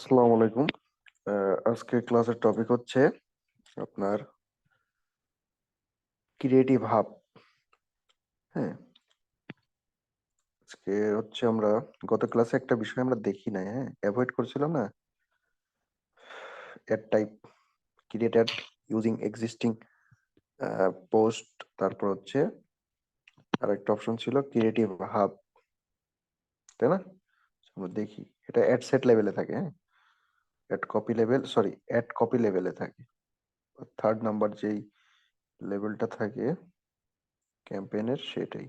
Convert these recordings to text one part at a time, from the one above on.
আসসালামু আলাইকুম। আজকে ক্লাসের টপিক হচ্ছে আপনার ক্রিয়েটিভ হাব। হ্যাঁ, আজকে হচ্ছে আমরা গত ক্লাসে একটা বিষয় আমরা দেখি নাই, অ্যাভয়েড করছিলাম না, add type, create add using existing post. তারপর হচ্ছে আর একটা অপশন ছিল ক্রিয়েটিভ হাব, তাই না? আমরা দেখি এটা অ্যাড সেট লেভেলে থাকে, ad copy level, sorry, ad copy লেভেলে থাকে। থার্ড নাম্বার যেই লেভেলটা থাকে ক্যাম্পেইনের, সেটাই।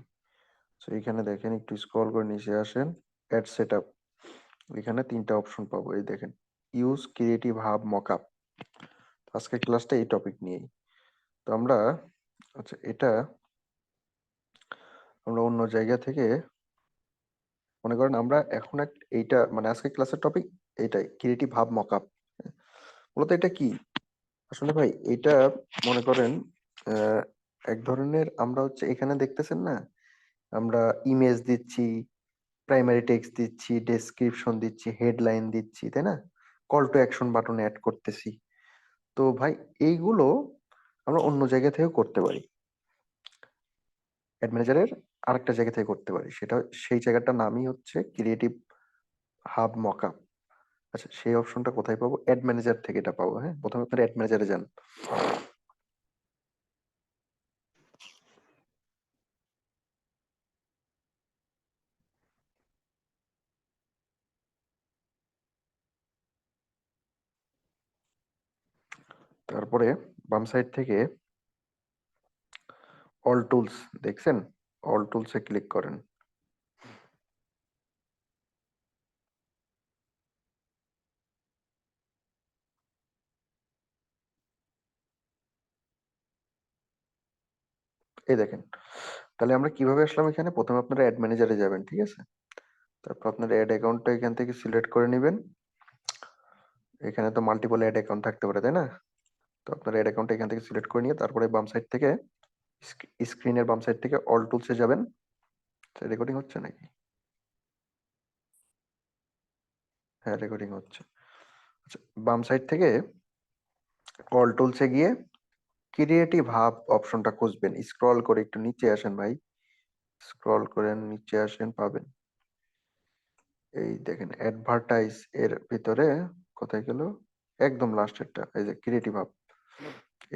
তো এখানে দেখেন, একটু স্ক্রল করে নিচে আসেন, অ্যাড সেটআপ। এখানে তিনটা অপশন পাবো, এই দেখেন, ইউজ ক্রিয়েটিভ হাব মকআপ। আজকের ক্লাসটা এই টপিক নিয়েই। তো আমরা, আচ্ছা, এটা আমরা অন্য জায়গা থেকে, মনে করেন আমরা এখন এইটা মানে আজকের ক্লাসের টপিক এইটাই, ক্রিয়েটিভ হাব মকআপ। মূলত এটা কি আসলে ভাই? এটা মনে করেন আহ, এক ধরনের, আমরা হচ্ছে এখানে দেখতেছেন না, আমরা ইমেজ দিচ্ছি, প্রাইমারি টেক্সট দিচ্ছি, ডেসক্রিপশন দিচ্ছি, হেডলাইন দিচ্ছি, তাই না? Call to action button add করতেছি। তো ভাই, এইগুলো আমরা অন্য জায়গা থেকেও করতে পারি, অ্যাড ম্যানেজারের আরেকটা জায়গা থেকে করতে পারি। সেটা, সেই জায়গাটার নামই হচ্ছে ক্রিয়েটিভ হাব মকআপ। আচ্ছা, সেই অপশনটা কোথায় পাবো? অ্যাড ম্যানেজার থেকে এটা পাবো। হ্যাঁ, প্রথমে আপনার অ্যাড ম্যানেজারে যান। তারপরে বাম সাইড থেকে অল টুলস দেখছেন, অল টুলসে ক্লিক করেন। এই দেখেন, তাহলে আমরা কিভাবে আসলাম এখানে? প্রথমে আপনারা অ্যাড ম্যানেজারে যাবেন, ঠিক আছে? তারপর আপনার অ্যাড অ্যাকাউন্টটা এখান থেকে সিলেক্ট করে নেবেন। এখানে তো মাল্টিপল অ্যাড অ্যাকাউন্ট থাকতে পারে, তাই না? তো আপনার অ্যাড অ্যাকাউন্টটা এখান থেকে সিলেক্ট করে নিয়ে তারপরে বাম সাইড থেকে, স্ক্রিনের বাম সাইড থেকে অল টুলসে যাবেন। রেকর্ডিং হচ্ছে নাকি? হ্যাঁ, রেকর্ডিং হচ্ছে। আচ্ছা, বাম সাইড থেকে অল টুলসে গিয়ে ক্রিয়েটিভ হাব অপশনটা খুঁজবেন। স্ক্রল করে একটু নিচে আসেন ভাই, স্ক্রল করেন নিচে আসেন, পাবেন। এই দেখেন অ্যাডভার্টাইজ এর ভিতরে, কোথায় গেল? একদম লাস্টেরটা, এই যে ক্রিয়েটিভ হাব,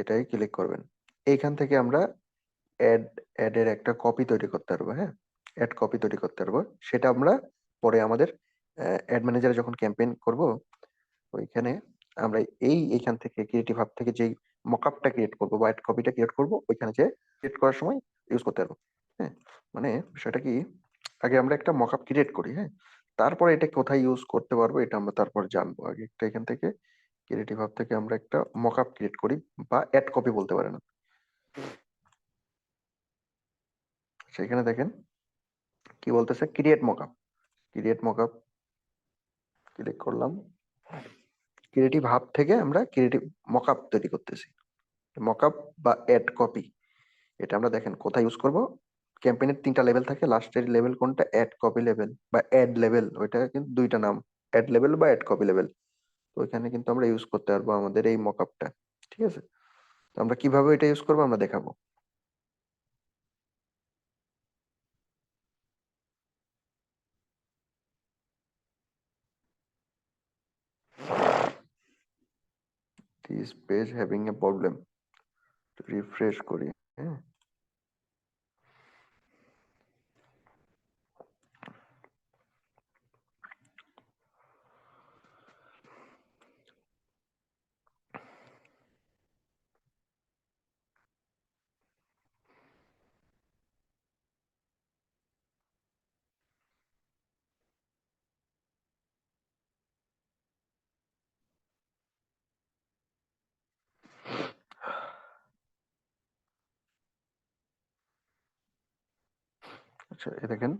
এটাই ক্লিক করবেন। এইখান থেকে আমরা অ্যাড অ্যাডের একটা কপি তৈরি করতে পারবো। হ্যাঁ, অ্যাড কপি তৈরি করতে পারবো। সেটা আমরা পরে আমাদের অ্যাড ম্যানেজারে যখন ক্যাম্পেইন করব, ওইখানে আমরা এইখান থেকে ক্রিয়েটিভ হাব থেকে যেই মকআপটা ক্রিয়েট করবো বা অ্যাড কপিটা ক্রিয়েট করবো, ওইখানে যে ক্রিয়েট করার সময় ইউজ করতে পারবো। হ্যাঁ, মানে বিষয়টা কি, আগে আমরা একটা মকআপ ক্রিয়েট করি, হ্যাঁ, তারপরে এটা কোথায় ইউজ করতে পারবো এটা আমরা তারপর জানবো। আগে একটা এখান থেকে ক্রিয়েটিভ হাব থেকে আমরা একটা মকআপ ক্রিয়েট করি, বা অ্যাড কপি বলতে পারেন। সেখানে দেখেন কি বলতেছে, create mockup. Create mockup click করলাম। ক্রিয়েটিভ হাব থেকে আমরা ক্রিয়েটিভ মকআপ তৈরি করতেছি। মকআপ বা অ্যাড কপি, এটা আমরা দেখেন কোথায় ইউজ করব। ক্যাম্পেইনের তিনটা লেভেল থাকে, লাস্টের লেভেল কোনটা? অ্যাড কপি লেভেল বা অ্যাড লেভেল। ওইটা কিন্তু দুইটা নাম, অ্যাড লেভেল বা অ্যাড কপি লেভেল। তো ওইখানে কিন্তু আমরা ইউজ করতে পারবো আমাদের এই মকআপটা, ঠিক আছে? তো আমরা কিভাবে এটা ইউজ করবো আমরা দেখাবো। This page having a problem, refresh করি। হ্যাঁ, আচ্ছা, এ দেখেন,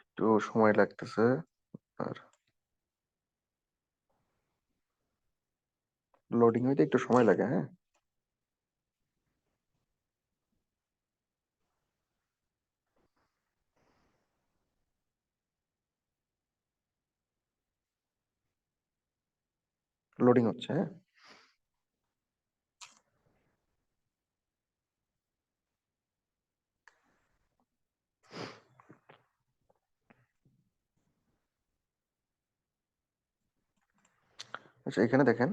একটু সময় লাগতেছে, আর লোডিং হইতে একটু সময় লাগে। হ্যাঁ, লোডিং হচ্ছে, হ্যাঁ। আচ্ছা, এখানে দেখেন,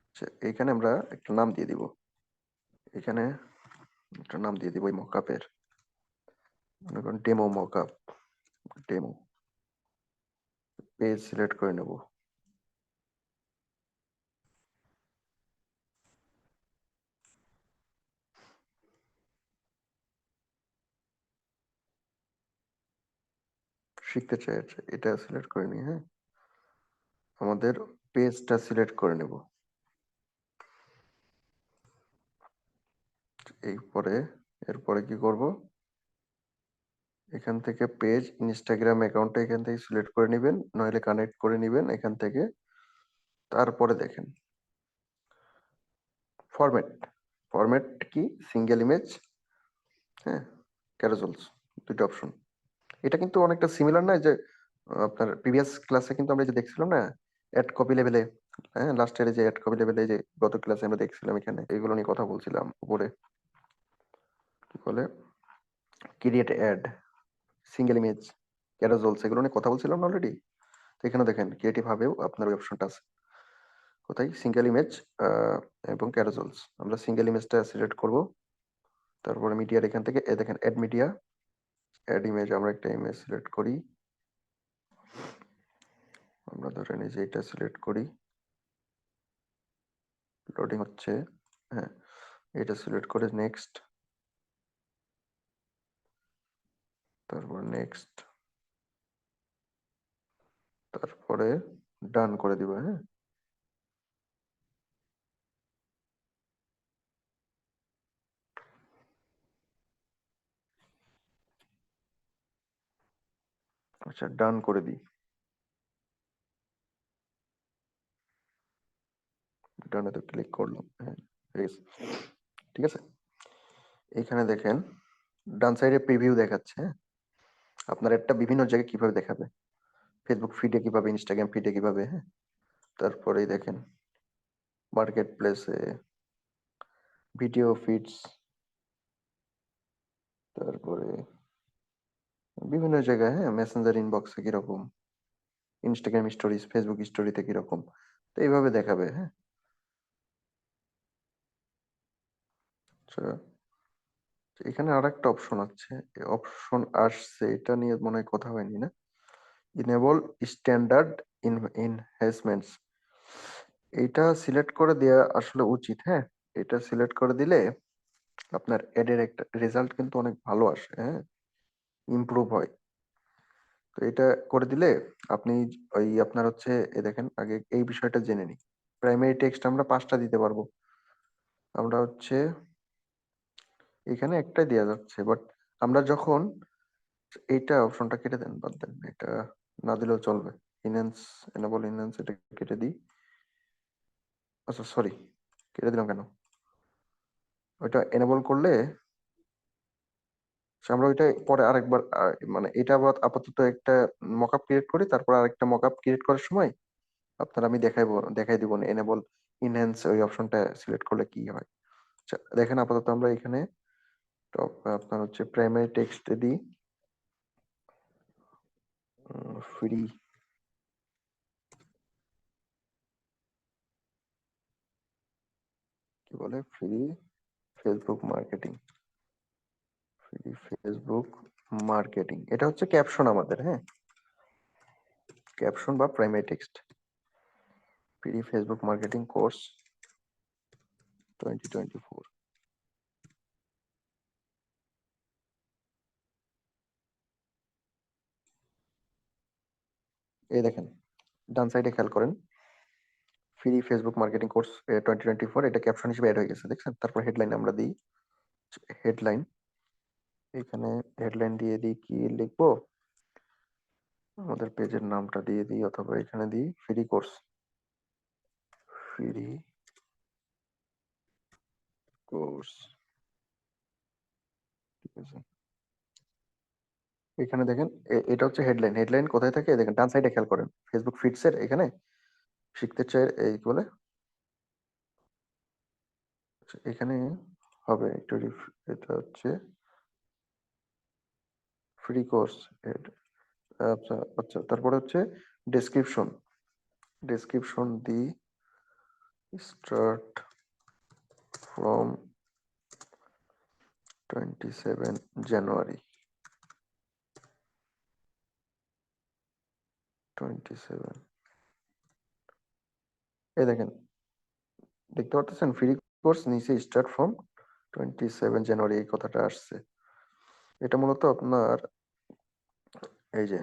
আচ্ছা, এখানে আমরা একটা নাম দিয়ে দিব। এখানে একটা নাম দিয়ে দিব এই মকআপের, মনে করেন demo mockup, demo. Page select করে নেব। শিখতে চাই, আচ্ছা, এটা সিলেক্ট করে নিই, হ্যাঁ। আমাদের পেজটা সিলেক্ট করে নেব। এরপরে এরপরে কি করব, এখান থেকে পেজ ইনস্টাগ্রাম অ্যাকাউন্টটা এখান থেকে সিলেক্ট করে নেবেন, নইলে কানেক্ট করে নেবেন এখান থেকে। তারপরে দেখেন ফরম্যাট, ফরম্যাট কি, সিঙ্গেল ইমেজ, হ্যাঁ, ক্যারোজেলস, দুটো অপশন। এটা কিন্তু অনেকটা সিমিলার না, যে আপনার প্রিভিয়াস ক্লাসে কিন্তু আমরা যে দেখছিলাম না, অ্যাড কপি লেভেলে, হ্যাঁ, লাস্টের যে অ্যাড কপি লেভেলে যে গত ক্লাসে আমরা দেখছিলাম, এখানে এগুলো নিয়ে কথা বলছিলাম উপরে। কি বলে, ক্রিয়েট অ্যাড, সিঙ্গেল ইমেজ, ক্যারোজেলস, এগুলো নিয়ে কথা বলছিলাম অলরেডি। তো এখানে দেখেন ক্রিয়েটিভ ভাবেও আপনার ওই অপশনটা আছে। কোথায়, সিঙ্গেল ইমেজ এবং ক্যারোজেলস। আমরা সিঙ্গেল ইমেজটা সিলেক্ট করব। তারপরে মিডিয়ার এখান থেকে দেখেন অ্যাড মিডিয়া, অ্যাড ইমেজ, আমরা একটা ইমেজ সিলেক্ট করি। আমরা ধরেন এই যে এটা সিলেক্ট করি, লোডিং হচ্ছে, হ্যাঁ। এটা সিলেক্ট করে নেক্সট, তারপর নেক্সট, তারপরে ডান করে দিব, হ্যাঁ। আচ্ছা, ডান করে দিই, ডানে তো ক্লিক করলাম, হ্যাঁ, ঠিক আছে, ঠিক আছে। এখানে দেখেন ডান সাইডে প্রিভিউ দেখাচ্ছে, হ্যাঁ। আপনার একটা বিভিন্ন জায়গায় কিভাবে দেখাবে, ফেসবুক ফিডে কিভাবে, ইনস্টাগ্রাম ফিডে কিভাবে, হ্যাঁ। তারপরেই দেখেন মার্কেট প্লেসে, ভিডিও ফিডস, তারপরে বিভিন্ন জায়গায়, হ্যাঁ, মেসেঞ্জার ইনবক্সে কিরকম, ইনস্টাগ্রাম স্টোরিজ, ফেসবুক স্টোরিতে কিরকম, তো এইভাবে দেখাবে, হ্যাঁ। আচ্ছা, এখানে আর একটা অপশন আছে, অপশন আসছে, এটা নিয়ে মনে হয় কথা হয়নি না, ইনেবল স্ট্যান্ডার্ড এনহ্যান্সমেন্টস। এটা সিলেক্ট করে দেওয়া আসলে উচিত, হ্যাঁ। এটা সিলেক্ট করে দিলে আপনার এডের একটা রেজাল্ট কিন্তু অনেক ভালো আসে, হ্যাঁ, ইমপ্রুভ হয়। তো এটা করে দিলে আপনি ওই আপনার হচ্ছে, এ দেখেন আগে এই বিষয়টা জেনে নিই। প্রাইমারি টেক্সট আমরা 5টা দিতে পারবো। আমরা হচ্ছে এখানে একটাই দেওয়া যাচ্ছে, বাট আমরা যখন এইটা অপশনটা কেটে দেন, বাদ দেন, এটা না দিলেও চলবে। ইনহ্যান্স, এনেবল ইনহ্যান্স, এটা কেটে দিই। আচ্ছা, সরি, কেটে দিলাম কেন, ওইটা এনেবল করলে আমরা ওইটা পরে আরেকবার মানে এটা আবার আপাতত একটা মকআপ ক্রিয়েট করি, তারপর আরেকটা মকআপ ক্রিয়েট করার সময় আপনার আমি দেখাই দিব না এনেবল ইনহ্যান্স ওই অপশনটা সিলেক্ট করলে কি হয়। আচ্ছা, দেখেন আপাতত আমরা এখানে টপ আপনার হচ্ছে প্রাইমারি টেক্সটে দিই ফ্রি, কি বলে, free Facebook marketing, free Facebook marketing, এটা হচ্ছে ক্যাপশন আমাদের, হ্যাঁ, ক্যাপশন বা primary text, free Facebook marketing course 2024। এই দেখেন ডান সাইডে খেয়াল করেন, ফ্রি ফেসবুক মার্কেটিং কোর্স 2024, এটা ক্যাপশন হিসেবে অ্যাড হয়ে গেছে, দেখছেন। তারপর হেডলাইন আমরা দিই, হেডলাইন, এখানে হেডলাইন দিয়ে দিই, কি লিখবো, আমাদের পেজের নামটা দিয়ে দিই, অথবা এখানে দিই ফ্রি কোর্স, ফ্রি কোর্স, ঠিক আছে। এখানে দেখেন এটা হচ্ছে হেডলাইন, হেডলাইন কোথায় থাকে, দেখেন ডান সাইডে খেয়াল করেন ফেসবুক ফিডস এর এখানে শিখতে চাই এই বলে এখানে হবে একটু এটা হচ্ছে ফ্রি কোর্স। আচ্ছা আচ্ছা, তারপরে হচ্ছে description. Description the start from 27 জানুয়ারি 27। এই দেখেন, দেখতে পাচ্ছেন ফ্রি কোর্স নিচে স্টার্ট ফ্রম 27 জানুয়ারি এই কথাটা আসছে। এটা মূলত আপনার এই যে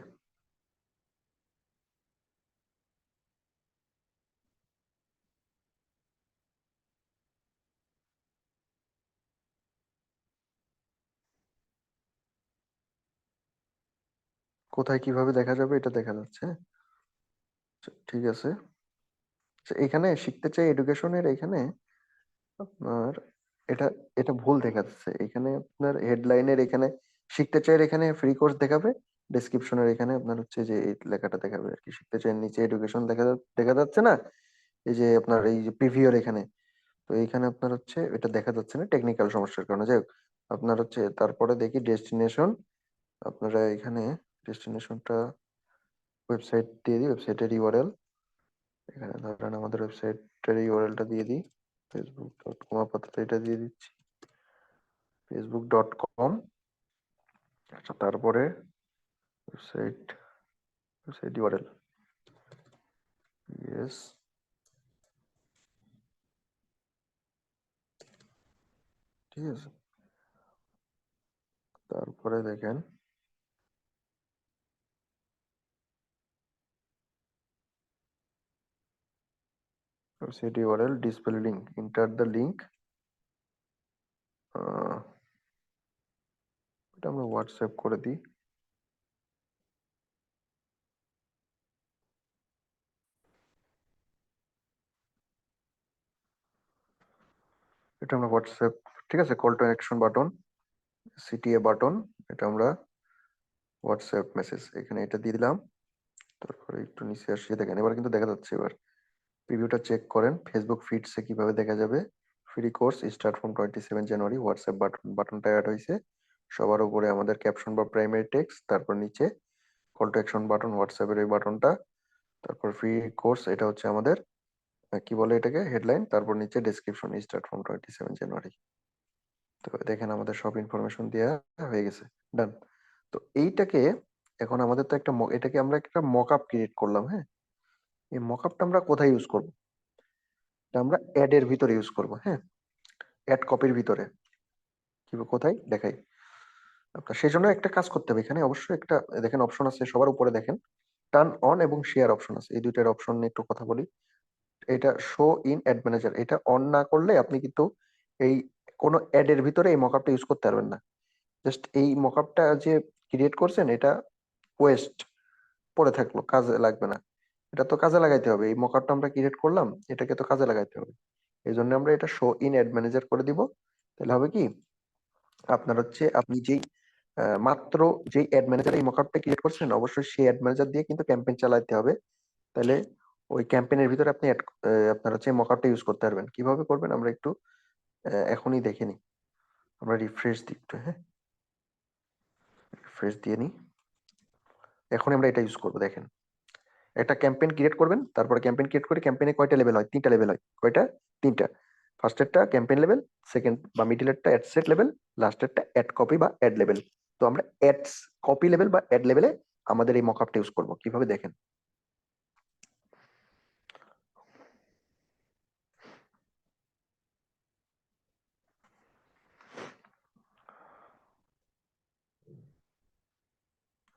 কোথায় কিভাবে দেখা যাবে এটা দেখা যাচ্ছে। আচ্ছা, ঠিক আছে। আচ্ছা, এখানে শিখতে চাই এডুকেশনের এখানে আপনার এটা এটা ভুল দেখাচ্ছে। এখানে আপনার হেডলাইনের এখানে শিখতে চাই এখানে ফ্রি কোর্স দেখাবে, ডেসক্রিপশনের এখানে আপনার হচ্ছে যে এই লেখাটা দেখাবে আর কি। শিখতে চাই নিচে এডুকেশন দেখা যাচ্ছে না, এই যে আপনার এই যে প্রিভিউর এখানে। তো এইখানে আপনার হচ্ছে এটা দেখা যাচ্ছে না টেকনিক্যাল সমস্যার কারণে। যাই হোক, আপনার হচ্ছে তারপরে দেখি ডেস্টিনেশন। আপনারা এখানে ডেস্টিনেশনটা ওয়েবসাইট দিয়ে দিই, ওয়েবসাইটের ইউআরএল। এখানে ধরেন আমাদের ওয়েবসাইটের ইউআরএলটা দিয়ে দিই, facebook.com, আপাতত এটা দিয়ে দিচ্ছি facebook.com। আচ্ছা, তারপরে ওয়েবসাইট, ওয়েবসাইট ইউআরএল, ইয়েস, ঠিক আছে। তারপরে দেখেন website URL, display link, enter the link. এটা আমরা হোয়াটসঅ্যাপ করে দিই। এটা আমরা হোয়াটসঅ্যাপ, ঠিক আছে। Call to action button, CTA button, এটা আমরা হোয়াটসঅ্যাপ মেসেজ এখানে এটা দিয়ে দিলাম। তারপরে একটু নিচে আসিয়ে দেখেন, এবার কিন্তু দেখা যাচ্ছে। এবার প্রিভিউটা চেক করেন ফেসবুক ফিডসে কিভাবে দেখা যাবে। Free course start from 27 January, WhatsApp বাটনটা অ্যাড হয়েছে। সবার উপরে আমাদের ক্যাপশন বা প্রাইমারি টেক্সট, তারপর নিচে কল টু অ্যাকশন বাটন, হোয়াটসঅ্যাপের এই বাটনটা। তারপর ফ্রি কোর্স, এটা হচ্ছে আমাদের কি বলে এটাকে হেডলাইন। তারপর নিচে ডেসক্রিপশন স্টার্ট ফ্রম 27 জানুয়ারি। তো দেখেন আমাদের সব ইনফরমেশন দেওয়া হয়ে গেছে, ডান। তো এইটাকে এখন আমাদের তো একটা এটাকে আমরা একটা মকআপ ক্রিয়েট করলাম, হ্যাঁ। এই মকআপটা আমরা কোথায় ইউজ করব? এটা আমরা অ্যাড এর ভিতরে ইউজ করব, হ্যাঁ। অ্যাড কপির ভিতরে কিভাবে কোথায় দেখাই আপনার, সেই জন্য একটা কাজ করতে হবে। এখানে অবশ্যই একটা দেখেন অপশন আছে সবার উপরে, দেখেন টার্ন অন এবং শেয়ার অপশন আছে। এই দুইটার অপশন নিয়ে একটু কথা বলি। এটা শো ইন অ্যাড ম্যানেজার, এটা অন না করলে আপনি কিন্তু এই কোনো অ্যাড এর ভিতরে এই মকআপটা ইউজ করতে পারবেন না। জাস্ট এই মকআপটা যে ক্রিয়েট করছেন এটা ওয়েস্ট পড়ে থাকলো, কাজে লাগবে না। এটা তো কাজে লাগাইতে হবে, এই মকআপটা আমরা ক্রিয়েট করলাম, এটাকে তো কাজে লাগাইতে হবে। এই জন্য আমরা এটা শো ইন অ্যাড ম্যানেজার করে দিব। তাহলে হবে কি, আপনার হচ্ছে আপনি যেই মাত্র যেই অ্যাড ম্যানেজার এই মকআপটা ক্রিয়েট করছেন, অবশ্যই সেই অ্যাড ম্যানেজার দিয়ে কিন্তু ক্যাম্পেইন চালাতে হবে। তাহলে ওই ক্যাম্পেইনের ভিতরে আপনি আপনার হচ্ছে মকআপটা ইউজ করতে পারবেন। কিভাবে করবেন আমরা একটু এখনই দেখে নিই। আমরা রিফ্রেশ দিই একটু, হ্যাঁ, রিফ্রেশ দিয়ে নিই। এখন আমরা এটা ইউজ করবো, দেখেন একটা ক্যাম্পেইন ক্রিয়েট করবেন। তারপরে ক্যাম্পেইন ক্রিয়েট করে ক্যাম্পেইনে কয়টা লেভেল হয়? 3টা লেভেল হয়। কয়টা? 3টা। ফার্স্টেরটা ক্যাম্পেইন লেভেল, সেকেন্ড বা মিডিলেরটা অ্যাড সেট লেভেল, লাস্টেরটা অ্যাড কপি বা অ্যাড লেভেল। তো আমরা অ্যাডস কপি লেভেল বা অ্যাড লেভেলে আমাদের এই মকআপটা ইউজ করব। কিভাবে দেখেন,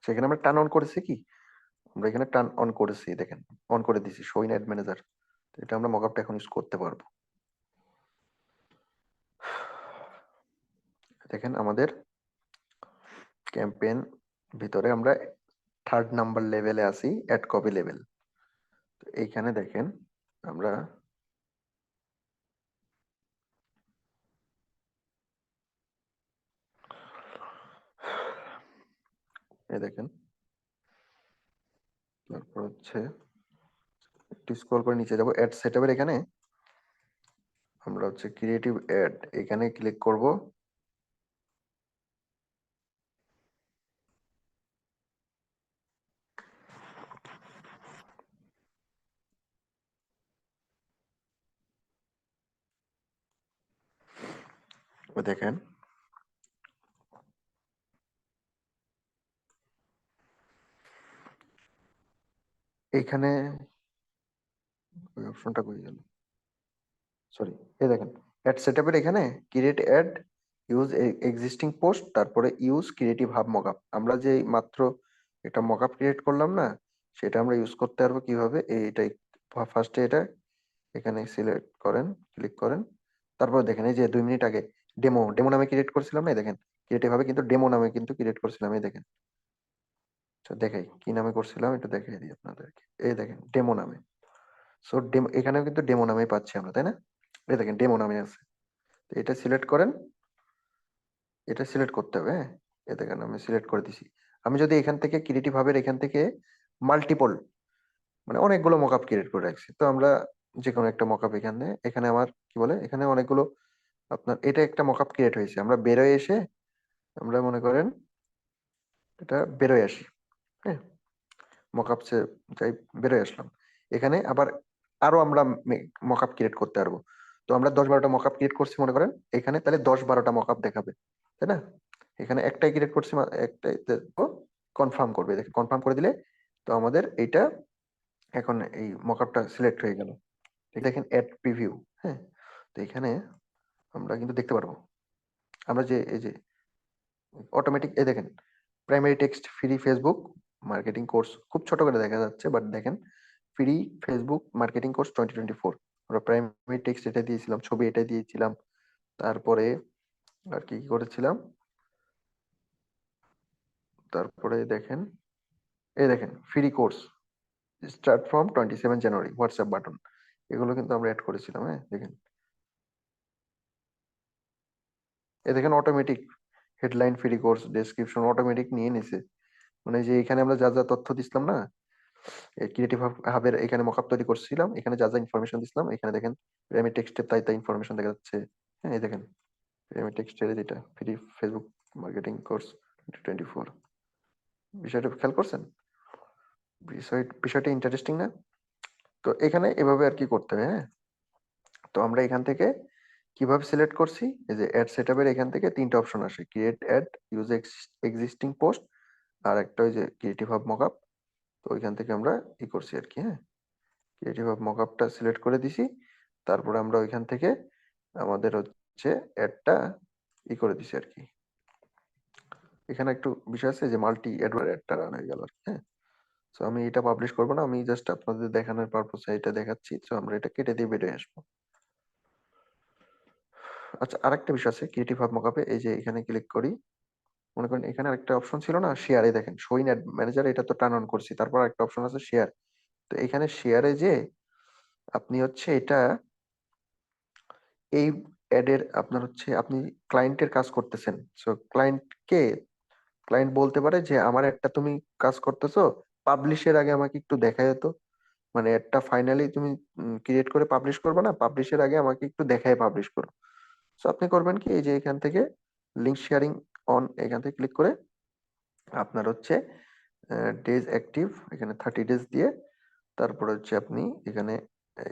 সেখানে আমরা টার্ন অন করেছি কি, আমরা এখানে টার্ন অন করেছি, দেখেন অন করে দিছি শো ইন অ্যাড ম্যানেজার। এটা আমরা মকআপটা এখন ইউজ করতে পারবো। দেখেন আমাদের ক্যাম্পেইন ভিতরে আমরা 3rd নাম্বার লেভেলে আছি, অ্যাড কপি লেভেল। এইখানে দেখেন আমরা এই দেখেন, তারপর হচ্ছে একটু স্ক্রল করে নিচে যাবো, অ্যাড সেটআপের এখানে আমরা হচ্ছে ক্রিয়েটিভ অ্যাড এখানে ক্লিক করব। দেখেন এখানে ওই অপশনটা কই গেল, সরি, এই দেখেন অ্যাড সেটআপের এখানে create ad, use existing post, তারপরে ইউজ ক্রিয়েটিভ হাব মকআপ। আমরা যে মাত্র একটা মকআপ ক্রিয়েট করলাম না, সেটা আমরা ইউজ করতে পারবো কিভাবে, এইটাই ফার্স্টে এটা এখানে সিলেক্ট করেন, ক্লিক করেন। তারপর দেখেন এই যে 2 মিনিট আগে ডেমো ডেমো নামে ক্রিয়েট করছিলাম না, এই দেখেন ক্রিয়েটিভ ভাবে কিন্তু ডেমো নামে কিন্তু ক্রিয়েট করছিলাম, এই দেখেন। আচ্ছা দেখাই কি নামে করছিলাম, এটা দেখাই দিই আপনাদেরকে, এই দেখেন ডেমো নামে। সো ডেমো এখানেও কিন্তু ডেমো নামেই পাচ্ছি আমরা, তাই না? এই দেখেন ডেমো নামে আছে। তো এটা সিলেক্ট করেন, এটা সিলেক্ট করতে হবে, হ্যাঁ। এই দেখেন আমি সিলেক্ট করে দিছি। আমি যদি এখান থেকে ক্রিয়েটিভ ভাবে এখান থেকে মাল্টিপল, মানে অনেকগুলো মকআপ ক্রিয়েট করে রাখছি, তো আমরা যে কোনো একটা মকআপ এখানে, এখানে আমার কি বলে, এখানে অনেকগুলো আপনার, এটা একটা মকআপ ক্রিয়েট হয়েছে, আমরা বেরোয় এসে আমরা মনে করেন এটা বেরোয় আসি, হ্যাঁ, মকআপ সে যাই, বেরোয় আসলাম। এখানে আবার আরো আমরা মকআপ ক্রিয়েট করতে পারবো। তো আমরা 10-12টা মকআপ ক্রিয়েট করছি মনে করেন, এখানে তাহলে 10-12টা মকআপ দেখাবে, তাই না? এখানে একটাই ক্রিয়েট করছি, একটাই কনফার্ম করবে, দেখেন কনফার্ম করে দিলে তো আমাদের এইটা এখন এই মকআপটা সিলেক্ট হয়ে গেল। ঠিক, দেখেন অ্যাড প্রিভিউ, হ্যাঁ। তো এখানে আমরা কিন্তু দেখতে পারবো, আমরা যে এই যে অটোমেটিক, এই দেখেন primary text free Facebook marketing course, খুব ছোট করে দেখা যাচ্ছে বাট দেখেন, ফ্রি ফেসবুক মার্কেটিং কোর্স 2024। আমরা প্রাইমারি টেক্সট এটা দিয়েছিলাম, ছবি এটা দিয়েছিলাম, তারপরে আর কি কি করেছিলাম, তারপরে দেখেন এই দেখেন free course start from 27 January WhatsApp button, এগুলো কিন্তু আমরা অ্যাড করেছিলাম, হ্যাঁ দেখেন। এই দেখেন automatic headline free course description automatic নিয়ে নিছে, মানে যে এখানে আমরা যা যা তথ্য দিছিলাম না, ক্রিয়েটিভ হাবের এখানে মকআপ তৈরি করছিলাম, এখানে যা যা ইনফরমেশন দিছিলাম, এখানে দেখেন প্রাইমারি টেক্সটের তাই তাই ইনফরমেশন দেখা যাচ্ছে, হ্যাঁ এই দেখেন প্রাইমারি টেক্সটের যেটা ফ্রি ফেসবুক মার্কেটিং কোর্স 2024, বিষয়টা খেয়াল করছেন? বিষয়টা ইন্টারেস্টিং না? তো এখানে এভাবে আর কি করতে হবে, হ্যাঁ। তো আমরা এখান থেকে কিভাবে সিলেক্ট করছি, এই যে অ্যাড সেটআপের এখান থেকে 3টা অপশন আসে, create ad, use existing post, আর একটা ওই যে ক্রিয়েটিভ হাব মকআপ। তো ওইখান থেকে আমরা ই করছি আর কি, হ্যাঁ, ক্রিয়েটিভ হাব মকআপটা সিলেক্ট করে দিছি। তারপরে আমরা ওইখান থেকে আমাদের হচ্ছে অ্যাডটা ই করে দিছি আর কি। এখানে একটু বিষয় আছে যে মাল্টি অ্যাডটা রান হয়ে গেল আর কি, হ্যাঁ। সো আমি এটা পাবলিশ করবো না, আমি জাস্ট আপনাদের দেখানোর পারপোসে এটা দেখাচ্ছি, সো আমরা এটা কেটে দিয়ে বেরিয়ে আসবো। আচ্ছা আরেকটা বিষয় আছে ক্রিয়েটিভ হাব মকআপে, এই যে এখানে ক্লিক করি, মনে করেন এখানে আরেকটা অপশন ছিল না শেয়ারে, দেখেন শো ইন অ্যাড ম্যানেজার, এটা তো টার্ন অন করছি, তারপর একটা অপশন আছে শেয়ার। তো এখানে শেয়ারে যে আপনি হচ্ছে এটা এই অ্যাডের আপনার হচ্ছে আপনি ক্লায়েন্টের কাজ করতেছেন, সো ক্লায়েন্টকে, ক্লায়েন্ট বলতে পারে যে আমার একটা তুমি কাজ করতেছো, পাবলিশের আগে আমাকে একটু দেখায় তো, মানে একটা ফাইনালি তুমি ক্রিয়েট করে পাবলিশ করবে না, পাবলিশের আগে আমাকে একটু দেখায় পাবলিশ করো। সো আপনি করবেন কি, এই যে এখান থেকে লিঙ্ক শেয়ারিং অন, এখান থেকে ক্লিক করে আপনার হচ্ছে ডেজ অ্যাক্টিভ এখানে 30 ডেজ দিয়ে, তারপরে হচ্ছে আপনি এখানে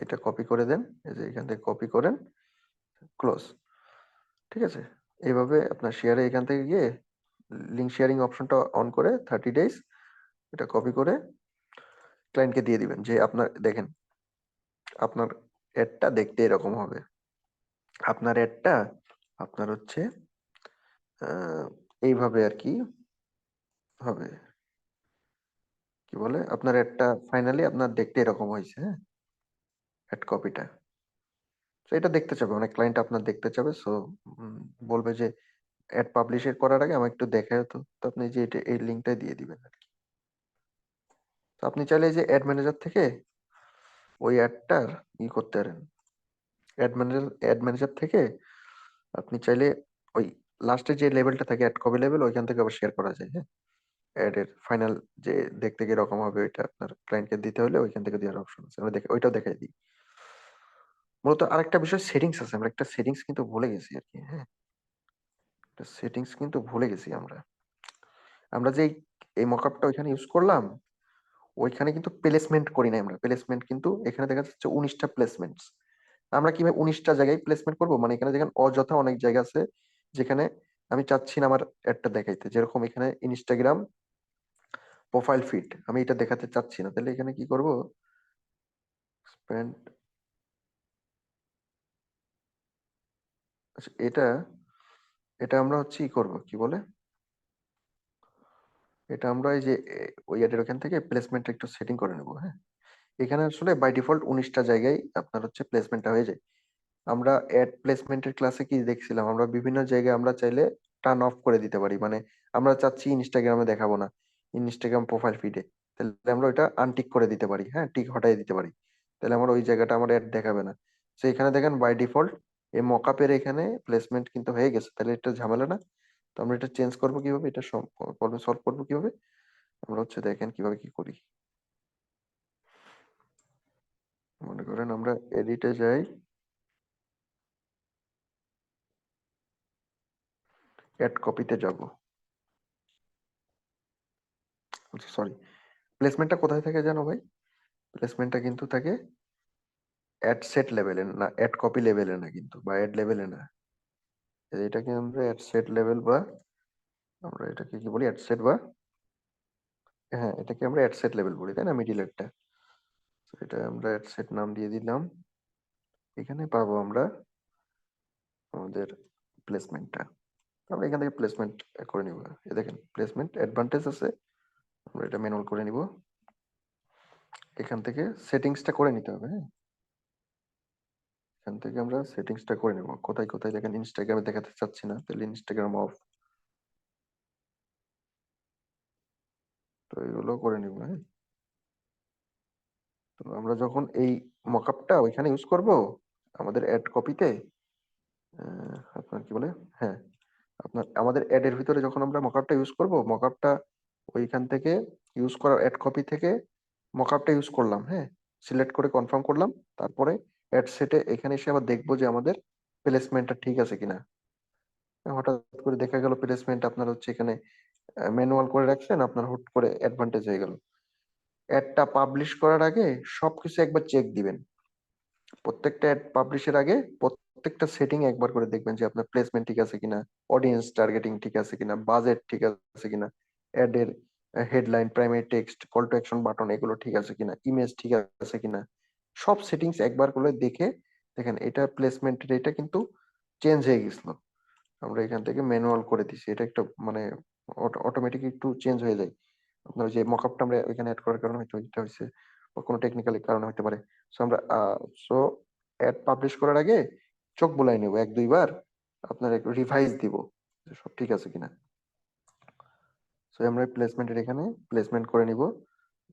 এটা কপি করে দেন, এই যে এখান থেকে কপি করেন, ক্লোজ। ঠিক আছে, এইভাবে আপনার শেয়ারে এখান থেকে গিয়ে লিঙ্ক শেয়ারিং অপশনটা অন করে 30 ডেজ এটা কপি করে ক্লায়েন্টকে দিয়ে দিবেন, যে আপনার দেখেন আপনার অ্যাডটা দেখতে এরকম হবে, আপনার অ্যাডটা আপনার হচ্ছে এইভাবে আর কি হবে, কি বলে, আপনার অ্যাডটা ফাইনালি আপনার দেখতে এরকম হয়েছে, হ্যাঁ, অ্যাড কপিটা। তো এটা দেখতে চাবে, মানে ক্লায়েন্ট আপনার দেখতে চাবে, সো বলবে যে অ্যাড পাবলিশ করার আগে আমাকে একটু দেখায় তো, তো আপনি যে এটা এই লিঙ্কটা দিয়ে দিবেন আর কি। তো আপনি চাইলে এই যে অ্যাড ম্যানেজার থেকে ওই অ্যাডটার ই করতে পারেন, অ্যাড ম্যানেজার থেকে আপনি চাইলে ওই লাস্টে যে লেভেলটা থাকে অ্যাড কপি লেভেল, ওইখান থেকে আবার শেয়ার করা যায়, হ্যাঁ। অ্যাড এর ফাইনাল যে দেখতে কিরকম হবে ওইটা আপনার ক্লায়েন্টকে দিতে হলে ওইখান থেকে দেওয়ার অপশন আছে, আমরা দেখে ওইটাও দেখাই দিই। মূলত আরেকটা বিষয় সেটিংস আছে, আমরা একটা সেটিংস কিন্তু ভুলে গেছি আর কি। হ্যাঁ, একটা সেটিংস কিন্তু ভুলে গেছি আমরা। আমরা যে এই মকআপটা ওইখানে ইউজ করলাম, ওইখানে কিন্তু প্লেসমেন্ট করি নাই আমরা। প্লেসমেন্ট কিন্তু এখানে দেখা যাচ্ছে 19টা প্লেসমেন্টস। আমরা কিভাবে 19টা জায়গায় প্লেসমেন্ট করব? মানে এখানে দেখেন অযথা অনেক জায়গা আছে যেখানে আমি চাচ্ছি না আমার অ্যাডটা দেখাইতে। যেরকম এখানে ইনস্টাগ্রাম প্রোফাইল ফিড, আমি এটা দেখাতে চাচ্ছি না। তাহলে এখানে কি করব? স্পেন্ড, আচ্ছা এটা, এটা আমরা হচ্ছে ই করব, কি বলে, এটা আমরা এই যে ওই অ্যাডের ওখান থেকে প্লেসমেন্টটা একটু সেটিং করে নেব। হ্যাঁ, এখানে আসলে বাই ডিফল্ট 19টা জায়গায় আপনার হচ্ছে প্লেসমেন্টটা হয়ে যায়। আমরা অ্যাড প্লেসমেন্টের ক্লাসে কি দেখছিলাম, আমরা বিভিন্ন জায়গায় আমরা চাইলে টার্ন অফ করে দিতে পারি। মানে আমরা চাচ্ছি ইনস্টাগ্রামে দেখাবো না, ইনস্টাগ্রাম প্রোফাইল ফিডে, তাহলে আমরা ওইটা আনটিক করে দিতে পারি। হ্যাঁ, টিক হটাই দিতে পারি, তাহলে আমার ওই জায়গাটা আমার অ্যাড দেখাবে না। তো এখানে দেখেন বাই ডিফল্ট এই মকআপের এখানে প্লেসমেন্ট কিন্তু হয়ে গেছে, তাহলে এটা ঝামেলা না। তো আমরা এটা চেঞ্জ করবো কিভাবে, এটা প্রবলেম সলভ করবো কিভাবে, আমরা হচ্ছে দেখেন কিভাবে কি করি। মনে করেন আমরা এডিটে যাই, অ্যাড কপিতে যাব, সরি, প্লেসমেন্টটা কোথায় থাকে জানো ভাই? প্লেসমেন্টটা কিন্তু থাকে অ্যাড সেট লেভেলে, না অ্যাড কপি লেভেলে না কিন্তু, বা অ্যাড লেভেলে না। এটাকে আমরা অ্যাড সেট লেভেল, বা আমরা এটাকে কি বলি, অ্যাড সেট, বা হ্যাঁ এটাকে আমরা অ্যাড সেট লেভেল বলি, তাই না, মিডিল এরটা। এটা আমরা অ্যাড সেট নাম দিয়ে দিলাম। এখানে পাবো আমরা আমাদের প্লেসমেন্টটা। আমরা এখান থেকে প্লেসমেন্ট করে নিব। এই দেখেন প্লেসমেন্ট অ্যাডভান্টেজ আছে, আমরা এটা ম্যানুয়াল করে নিব। এখান থেকে সেটিংসটা করে নিতে হবে। হ্যাঁ, এখান থেকে আমরা সেটিংসটা করে নেব। কোথায় কোথায় দেখেন ইনস্টাগ্রামে দেখাতে চাচ্ছি না, তাহলে ইনস্টাগ্রাম অফ, তো এগুলো করে নিব। হ্যাঁ, তো আমরা যখন এই মকআপটা ওইখানে ইউজ করব আমাদের অ্যাড কপিতে, আপনার কি বলে, হ্যাঁ, আপনার আমাদের অ্যাড এর ভিতরে যখন আমরা মকআপটা ইউজ করব, মকআপটা ওইখান থেকে ইউজ করার অ্যাড কপি থেকে মকআপটা ইউজ করলাম। হ্যাঁ, সিলেক্ট করে কনফার্ম করলাম, তারপরে অ্যাড সেটে এখানে এসে আবার দেখবো যে আমাদের প্লেসমেন্টটা ঠিক আছে কিনা। হঠাৎ করে দেখা গেল প্লেসমেন্ট আপনার হচ্ছে এখানে ম্যানুয়াল করে রাখছেন, আপনার হুট করে অ্যাডভান্টেজ হয়ে গেল। অ্যাডটা পাবলিশ করার আগে সবকিছু একবার চেক দিবেন। প্রত্যেকটা অ্যাড পাবলিশের আগে প্রত্যেকটা সেটিং একবার করে দেখবেন যে আপনার প্লেসমেন্ট ঠিক আছে কিনা, অডিয়েন্স টার্গেটিং ঠিক আছে কিনা, বাজেট ঠিক আছে কিনা, অ্যাড এর headline, primary text, call to action button এগুলো ঠিক আছে কিনা, ইমেজ ঠিক আছে কিনা, সব সেটিংস একবার করে দেখে দেখেন এটা প্লেসমেন্টের এটা কিন্তু চেঞ্জ হয়ে গেছিল। আমরা এখান থেকে ম্যানুয়াল করে দিছি, এটা একটা মানে অটোমেটিক একটু চেঞ্জ হয়ে যায়। আপনার ওই যে মকআপটা আমরা এখানে অ্যাড করার কারণে হয়তো এটা হয়েছে, বা কোনো টেকনিক্যাল কারণে হতে পারে। সো আমরা সো অ্যাড পাবলিশ করার আগে চোখ বুলাই নেব এক দুইবার, আপনার একটু রিভাইজ দিব যে সব ঠিক আছে কিনা। সো আমরা প্লেসমেন্টের এখানে প্লেসমেন্ট করে নিব।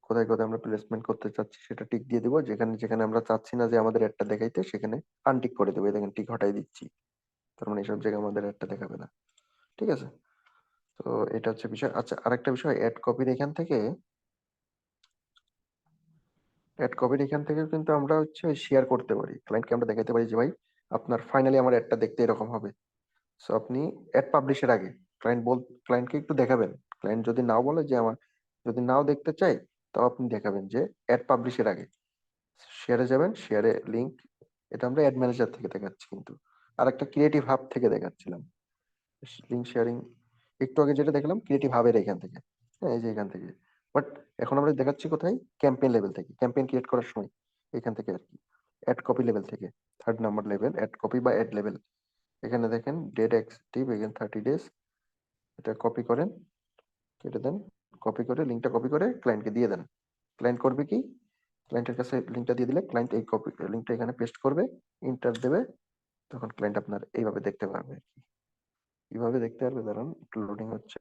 কোথায় কোথায় আমরা প্লেসমেন্ট করতে চাচ্ছি সেটা টিক দিয়ে দিব, যেখানে যেখানে আমরা চাচ্ছি না যে আমাদের অ্যাডটা দেখাইতে সেখানে আনটিক করে দেবো। এই দেখেন টিক হটাই দিচ্ছি, তার মানে এইসব জায়গায় আমাদের অ্যাডটা দেখাবে না। ঠিক আছে, তো এটা হচ্ছে বিষয়। আচ্ছা আরেকটা বিষয়, অ্যাড কপির এখান থেকে কিন্তু আমরা হচ্ছে শেয়ার করতে পারি, ক্লায়েন্টকে আমরা দেখাতে পারি যে ভাই আপনার ফাইনালি আমার অ্যাডটা দেখতে এরকম হবে। সো আপনি অ্যাড পাবলিশের আগে ক্লায়েন্টকে একটু দেখাবেন। ক্লায়েন্ট যদি নাও বলে যে আমার, যদি নাও দেখতে চাই, তাও আপনি দেখাবেন যে অ্যাড পাবলিশের আগে শেয়ারে যাবেন, শেয়ারে লিংক, এটা আমরা অ্যাড ম্যানেজার থেকে দেখাচ্ছি কিন্তু। আর একটা ক্রিয়েটিভ হাব থেকে দেখাচ্ছিলাম লিঙ্ক শেয়ারিং, একটু আগে যেটা দেখলাম ক্রিয়েটিভ হাবের এখান থেকে। হ্যাঁ, এই যে এখান থেকে। বাট এখন আমরা দেখাচ্ছি কোথায়, ক্যাম্পেইন লেভেল থেকে, ক্যাম্পেইন ক্রিয়েট করার সময় এখান থেকে আর কি, অ্যাড কপি লেভেল থেকে, 3rd number level add copy বা অ্যাড লেভেল। এখানে দেখেন ডেট অ্যাক্টিভ, এখানে 30 days, এটা কপি করেন, কেটে দেন, কপি করে লিঙ্কটা কপি করে ক্লায়েন্টকে দিয়ে দেন। ক্লায়েন্ট করবে কি, ক্লায়েন্টের কাছে লিঙ্কটা দিয়ে দিলে ক্লায়েন্ট এই কপি লিঙ্কটা এখানে পেস্ট করবে, ইন্টার দেবে, তখন ক্লায়েন্ট আপনার এইভাবে দেখতে পারবে। কিভাবে দেখতে পারবে, দাঁড়ান একটু লোডিং হচ্ছে।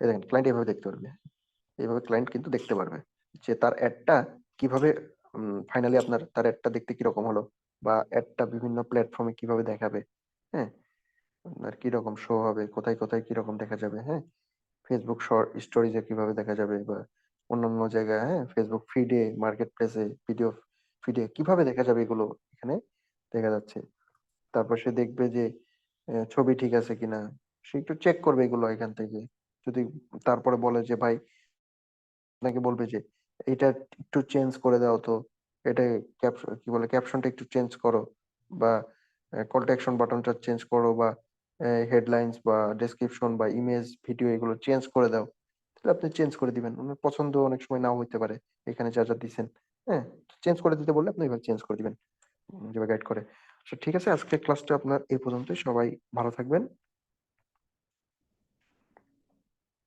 এই দেখেন ক্লায়েন্ট এইভাবে দেখতে পারবে, এইভাবে ক্লায়েন্ট কিন্তু দেখতে পারবে যে তার অ্যাডটা কিভাবে ফাইনালি আপনার তার অ্যাডটা দেখতে কিরকম হলো। বা অ্যাডটা বিভিন্ন প্ল্যাটফর্মে কিভাবে দেখাবে, হ্যাঁ, আপনার কিরকম শো হবে, কোথায় কোথায় কিরকম দেখা যাবে, হ্যাঁ, ফেসবুক স্টোরিজে কিভাবে দেখা যাবে, বা অন্যান্য জায়গায়, হ্যাঁ, ফেসবুক ফিডে, মার্কেট প্লেসে, ভিডিও ফিডে কিভাবে দেখা যাবে, এগুলো এখানে দেখা যাচ্ছে। তারপর সে দেখবে যে ছবি ঠিক আছে কিনা, সে একটু চেক করবে এগুলো এখান থেকে। যদি তারপরে বলে যে ভাই, আপনাকে বলবে যে এটা একটু চেঞ্জ করে দাও তো, এটা ক্যাপশন কি বলে, ক্যাপশনটা একটু চেঞ্জ করো, বা কল টু অ্যাকশন বাটনটা চেঞ্জ করো, বা হেডলাইন্স বা ডেসক্রিপশন বা ইমেজ ভিডিও এগুলো চেঞ্জ করে দাও। তাহলে আপনি চেঞ্জ করে দিবেন। উনার পছন্দ অনেক সময় নাও হইতে পারে এখানে যা যা দিছেন। হ্যাঁ, চেঞ্জ করে দিতে বললে আপনি এভাবে চেঞ্জ করে দিবেন, যেভাবে গাইড করে। ঠিক আছে, আজকের ক্লাসটা আপনার এই পর্যন্তই। সবাই ভালো থাকবেন।